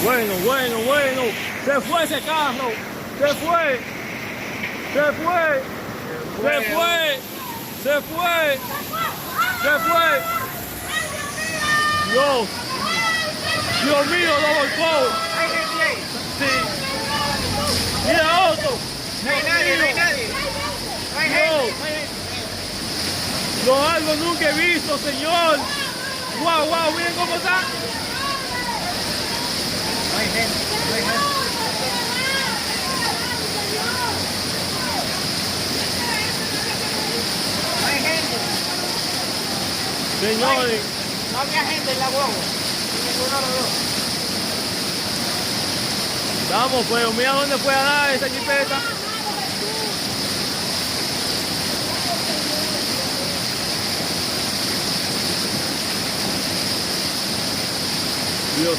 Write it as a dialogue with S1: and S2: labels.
S1: Bueno. Se fue ese carro. Se fue. Dios mío, lo volcó. Sí. Mira otro.
S2: No hay nadie.
S1: Lo algo nunca he visto, Señor. Wow, miren cómo está.
S2: No hay gente.
S1: Señores.
S2: No había gente en la guagua. Ninguno de los dos.
S1: Vamos, pues, mira dónde fue a dar esa jipeta.